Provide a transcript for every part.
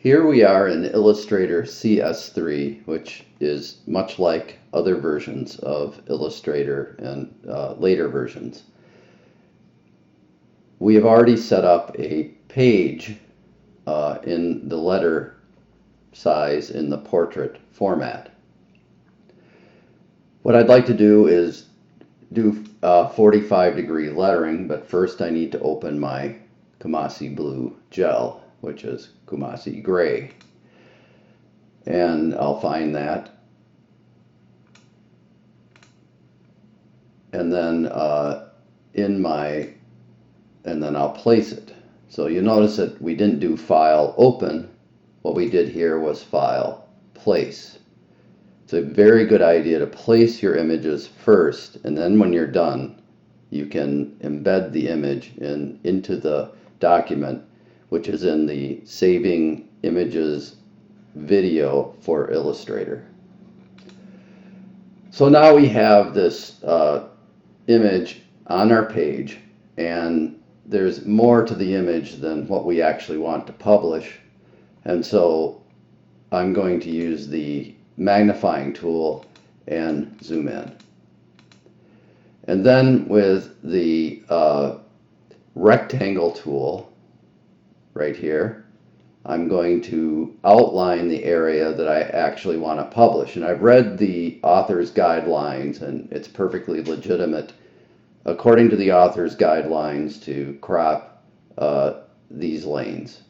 Here we are in Illustrator CS3, which is much like other versions of Illustrator and later versions. We have already set up a page in the letter size in the portrait format. What I'd like to do is do 45-degree lettering, but first I need to open my Kumasi Blue gel, which is Kumasi Gray. And I'll find that. And then and then I'll place it. So you notice that we didn't do File Open. What we did here was File Place. It's a very good idea to place your images first, and then when you're done, you can embed the image into the document, which is in the Saving Images video for Illustrator. So now we have this image on our page, and there's more to the image than what we actually want to publish, and so I'm going to use the magnifying tool and zoom in. And then with the rectangle tool right here, I'm going to outline the area that I actually want to publish. And I've read the author's guidelines, and it's perfectly legitimate according to the author's guidelines to crop these lanes.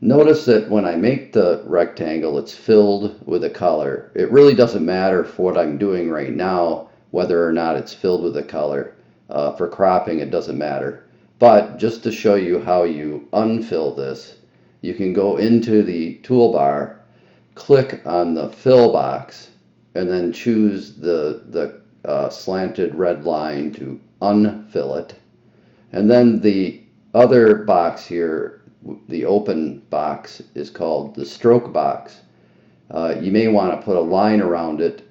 Notice that when I make the rectangle, it's filled with a color. It really doesn't matter for what I'm doing right now whether or not it's filled with a color. For cropping, it doesn't matter. But just to show you how you unfill this, you can go into the toolbar, click on the fill box, and then choose the slanted red line to unfill it. And then the other box here, the open box, is called the stroke box. You may want to put a line around it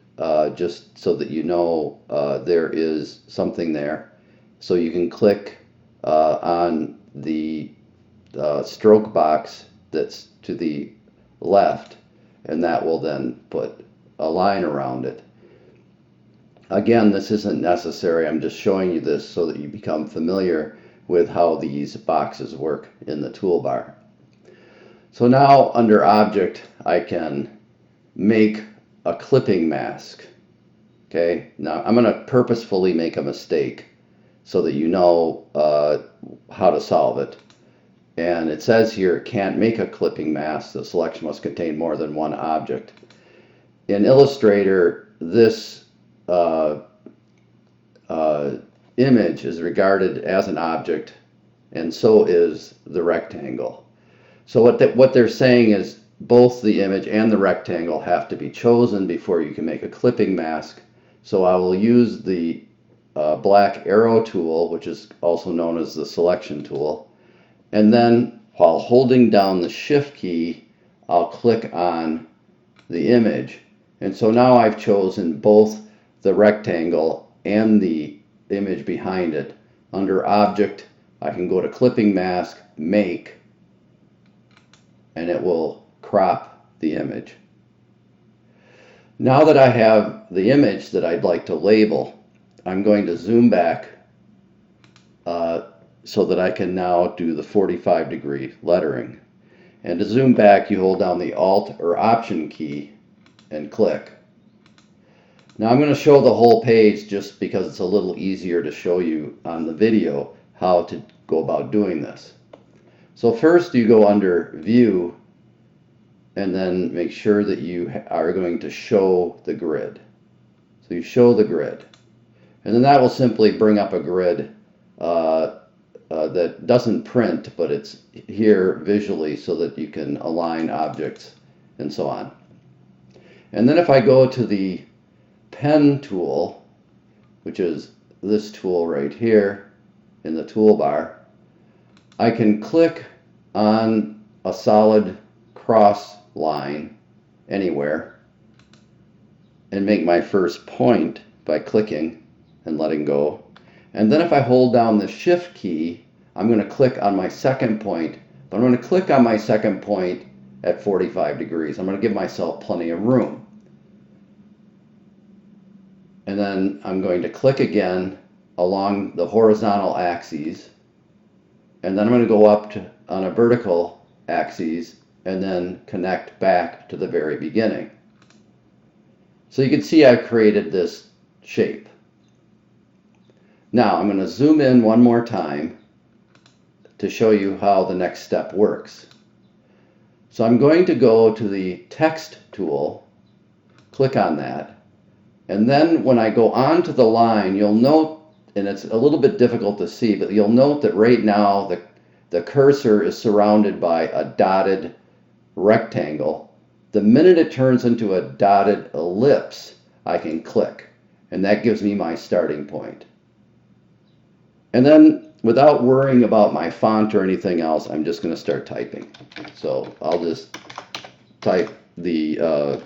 just so that you know there is something there. So you can click on the stroke box that's to the left, and that will then put a line around it. Again, this isn't necessary. I'm just showing you this so that you become familiar with how these boxes work in the toolbar. So now under Object, I can make a clipping mask. Okay, now I'm going to purposefully make a mistake so that you know how to solve it. And it says here, can't make a clipping mask. The selection must contain more than one object. In Illustrator, this image is regarded as an object, and so is the rectangle. So what they're saying is both the image and the rectangle have to be chosen before you can make a clipping mask. So I will use the black arrow tool, which is also known as the selection tool, and then while holding down the shift key, I'll click on the image. And so now I've chosen both the rectangle and the image behind it. Under Object, I can go to Clipping Mask, Make, and it will crop the image. Now that I have the image that I'd like to label, I'm going to zoom back so that I can now do the 45-degree lettering. And to zoom back, you hold down the Alt or Option key and click. Now I'm going to show the whole page just because it's a little easier to show you on the video how to go about doing this. So first you go under View and then make sure that you are going to show the grid. So you show the grid. And then that will simply bring up a grid that doesn't print, but it's here visually so that you can align objects and so on. And then if I go to the Pen tool, which is this tool right here in the toolbar, I can click on a solid cross line anywhere and make my first point by clicking and letting go. And then if I hold down the shift key, I'm going to click on my second point But I'm going to click on my second point at 45 degrees. I'm going to give myself plenty of room. And then I'm going to click again along the horizontal axes. And then I'm going to go up on a vertical axis and then connect back to the very beginning. So you can see I've created this shape. Now I'm going to zoom in one more time to show you how the next step works. So I'm going to go to the text tool, click on that, and then when I go onto the line, you'll note, and it's a little bit difficult to see, but you'll note that right now the cursor is surrounded by a dotted rectangle. The minute it turns into a dotted ellipse, I can click, and that gives me my starting point. And then, without worrying about my font or anything else, I'm just going to start typing. So I'll just type the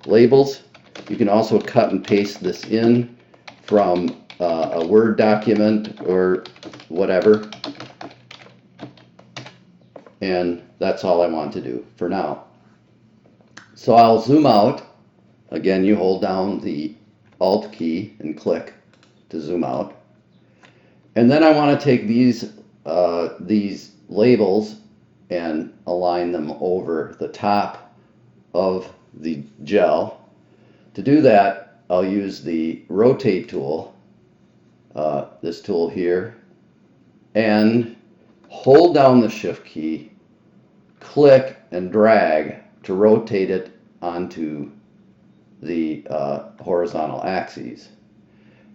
labels. You can also cut and paste this in from a Word document or whatever. And that's all I want to do for now. So I'll zoom out. Again, you hold down the Alt key and click to zoom out. And then I want to take these labels and align them over the top of the gel. To do that, I'll use the rotate tool, this tool here, and hold down the shift key, click and drag to rotate it onto the horizontal axes.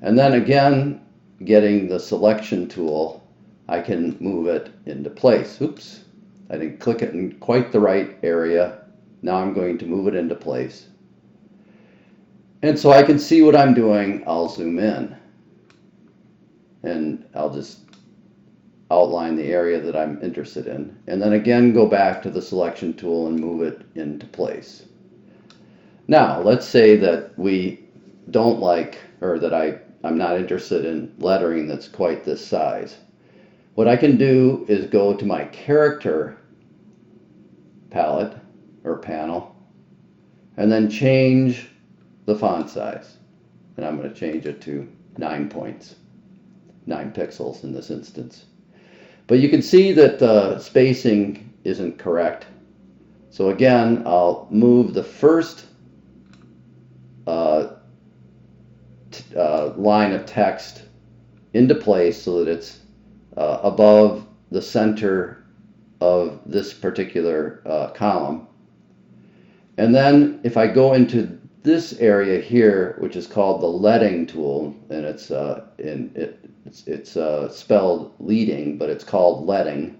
And then again, getting the selection tool, I can move it into place. Oops, I didn't click it in quite the right area. Now I'm going to move it into place. And so I can see what I'm doing. I'll zoom in and I'll just outline the area that I'm interested in. And then again, go back to the selection tool and move it into place. Now, let's say that we don't like, or that I'm not interested in lettering that's quite this size. What I can do is go to my character palette or panel and then change the font size. And I'm going to change it to 9 points, 9 pixels in this instance. But you can see that the spacing isn't correct. So again, I'll move the first line of text into place so that it's above the center of this particular column. And then if I go into this area here, which is called the leading tool, and it's spelled leading, but it's called leading,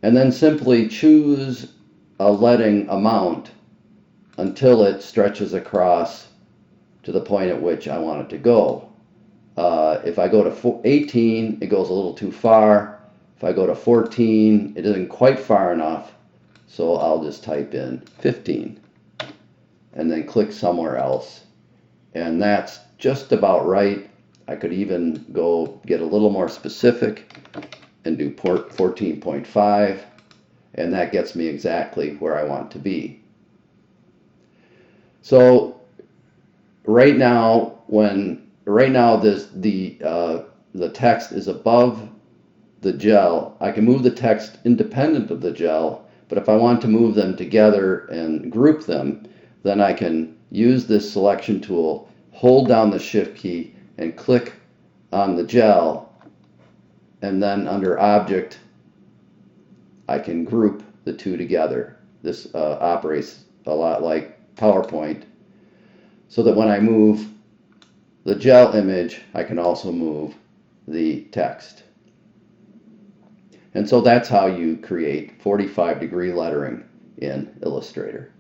and then simply choose a leading amount until it stretches across to the point at which I want it to go. If I go to 18, it goes a little too far. If I go to 14, it isn't quite far enough, so I'll just type in 15 and then click somewhere else. And that's just about right. I could even go get a little more specific and do 14.5, and that gets me exactly where I want to be. So right now the text is above the gel. I can move the text independent of the gel, but if I want to move them together and group them, then I can use this selection tool, hold down the shift key, and click on the gel, and then under object I can group the two together. This operates a lot like PowerPoint, so that when I move the gel image, I can also move the text. And so that's how you create 45-degree lettering in Illustrator.